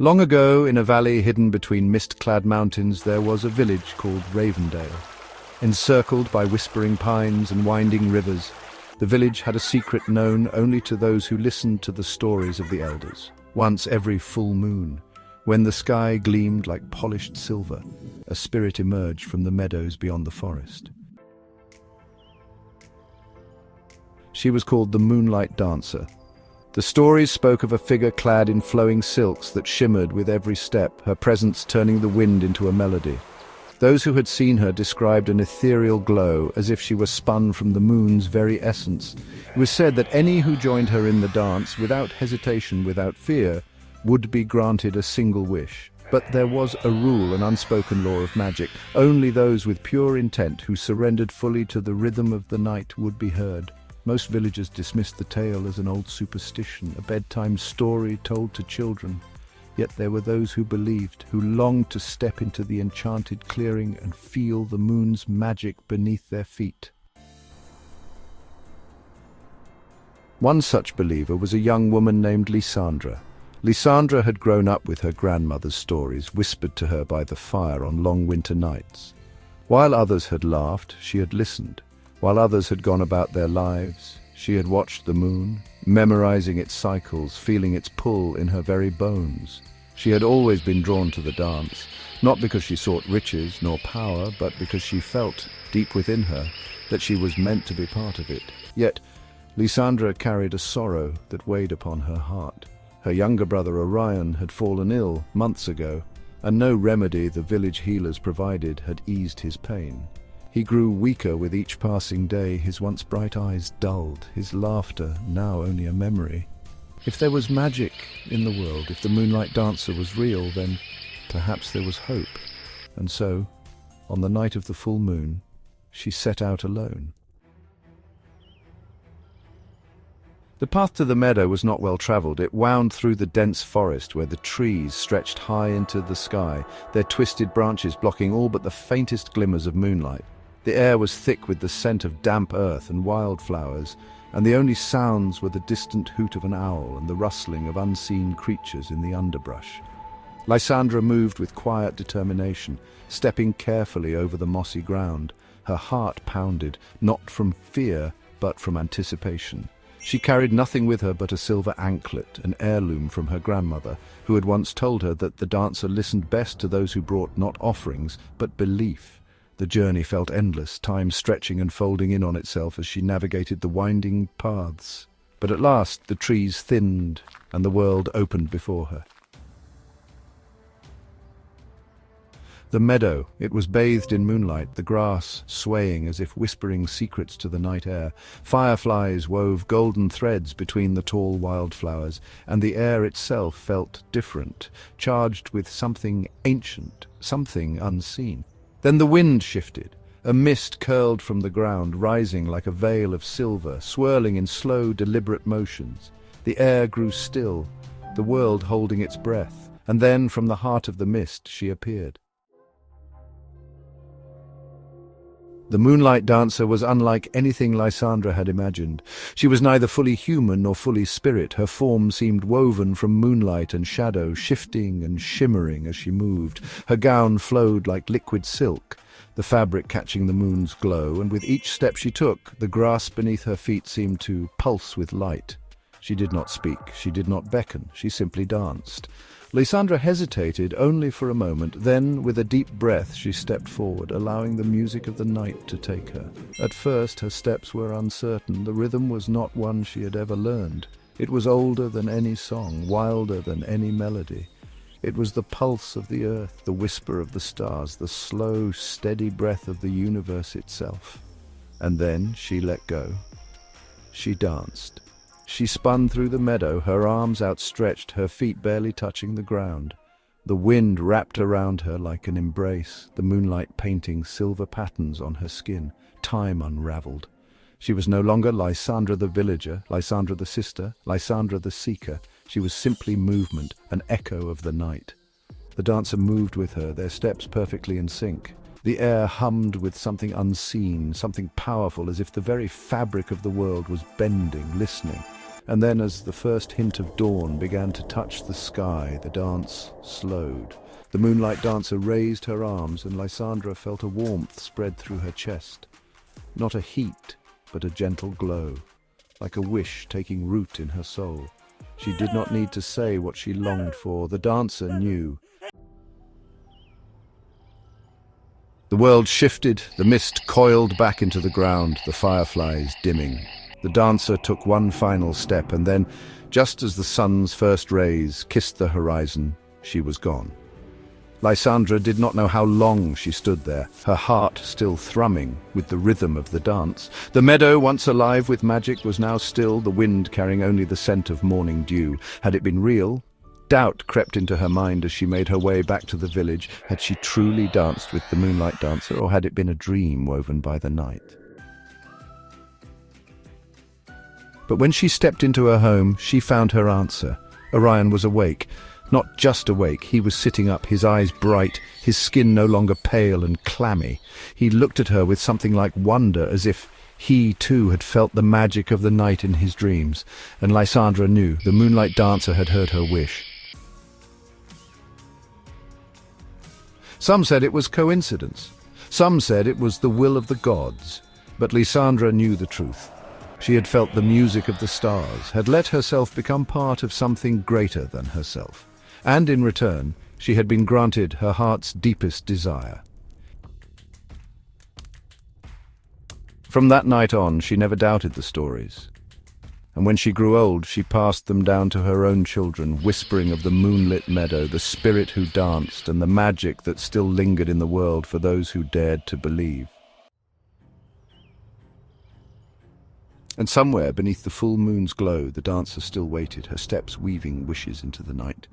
Long ago, in a valley hidden between mist-clad mountains, there was a village called Ravendale. Encircled by whispering pines and winding rivers, the village had a secret known only to those who listened to the stories of the elders. Once every full moon, when the sky gleamed like polished silver, a spirit emerged from the meadows beyond the forest. She was called the Moonlight Dancer. The stories spoke of a figure clad in flowing silks that shimmered with every step, her presence turning the wind into a melody. Those who had seen her described an ethereal glow, as if she were spun from the moon's very essence. It was said that any who joined her in the dance, without hesitation, without fear, would be granted a single wish. But there was a rule, an unspoken law of magic. Only those with pure intent, who surrendered fully to the rhythm of the night, would be heard. Most villagers dismissed the tale as an old superstition, a bedtime story told to children. Yet there were those who believed, who longed to step into the enchanted clearing and feel the moon's magic beneath their feet. One such believer was a young woman named Lysandra. Lysandra had grown up with her grandmother's stories, whispered to her by the fire on long winter nights. While others had laughed, she had listened. While others had gone about their lives, she had watched the moon, memorizing its cycles, feeling its pull in her very bones. She had always been drawn to the dance, not because she sought riches nor power, but because she felt, deep within her, that she was meant to be part of it. Yet, Lysandra carried a sorrow that weighed upon her heart. Her younger brother Orion had fallen ill months ago, and no remedy the village healers provided had eased his pain. He grew weaker with each passing day, his once bright eyes dulled, his laughter now only a memory. If there was magic in the world, if the Moonlight Dancer was real, then perhaps there was hope. And so, on the night of the full moon, she set out alone. The path to the meadow was not well travelled. It wound through the dense forest where the trees stretched high into the sky, their twisted branches blocking all but the faintest glimmers of moonlight. The air was thick with the scent of damp earth and wildflowers, and the only sounds were the distant hoot of an owl and the rustling of unseen creatures in the underbrush. Lysandra moved with quiet determination, stepping carefully over the mossy ground. Her heart pounded, not from fear, but from anticipation. She carried nothing with her but a silver anklet, an heirloom from her grandmother, who had once told her that the dancer listened best to those who brought not offerings, but belief. The journey felt endless, time stretching and folding in on itself as she navigated the winding paths. But at last the trees thinned and the world opened before her. The meadow, it was bathed in moonlight, the grass swaying as if whispering secrets to the night air. Fireflies wove golden threads between the tall wildflowers, and the air itself felt different, charged with something ancient, something unseen. Then the wind shifted. A mist curled from the ground, rising like a veil of silver, swirling in slow, deliberate motions. The air grew still, the world holding its breath, and then from the heart of the mist she appeared. The Moonlight Dancer was unlike anything Lysandra had imagined. She was neither fully human nor fully spirit. Her form seemed woven from moonlight and shadow, shifting and shimmering as she moved. Her gown flowed like liquid silk, the fabric catching the moon's glow, and with each step she took, the grass beneath her feet seemed to pulse with light. She did not speak, she did not beckon, she simply danced. Lysandra hesitated only for a moment, then, with a deep breath, she stepped forward, allowing the music of the night to take her. At first, her steps were uncertain. The rhythm was not one she had ever learned. It was older than any song, wilder than any melody. It was the pulse of the earth, the whisper of the stars, the slow, steady breath of the universe itself. And then she let go. She danced. She spun through the meadow, her arms outstretched, her feet barely touching the ground. The wind wrapped around her like an embrace, the moonlight painting silver patterns on her skin. Time unraveled. She was no longer Lysandra the villager, Lysandra the sister, Lysandra the seeker. She was simply movement, an echo of the night. The dancer moved with her, their steps perfectly in sync. The air hummed with something unseen, something powerful, as if the very fabric of the world was bending, listening. And then, as the first hint of dawn began to touch the sky, the dance slowed. The Moonlight Dancer raised her arms, and Lysandra felt a warmth spread through her chest. Not a heat, but a gentle glow, like a wish taking root in her soul. She did not need to say what she longed for. The dancer knew. The world shifted, the mist coiled back into the ground, the fireflies dimming. The dancer took one final step, and then, just as the sun's first rays kissed the horizon, she was gone. Lysandra did not know how long she stood there, her heart still thrumming with the rhythm of the dance. The meadow, once alive with magic, was now still, the wind carrying only the scent of morning dew. Had it been real? Doubt crept into her mind as she made her way back to the village. Had she truly danced with the Moonlight Dancer, or had it been a dream woven by the night? But when she stepped into her home, she found her answer. Orion was awake. Not just awake, he was sitting up, his eyes bright, his skin no longer pale and clammy. He looked at her with something like wonder, as if he too had felt the magic of the night in his dreams. And Lysandra knew the Moonlight Dancer had heard her wish. Some said it was coincidence. Some said it was the will of the gods. But Lysandra knew the truth. She had felt the music of the stars, had let herself become part of something greater than herself. And in return, she had been granted her heart's deepest desire. From that night on, she never doubted the stories. And when she grew old, she passed them down to her own children, whispering of the moonlit meadow, the spirit who danced, and the magic that still lingered in the world for those who dared to believe. And somewhere beneath the full moon's glow, the dancer still waited, her steps weaving wishes into the night.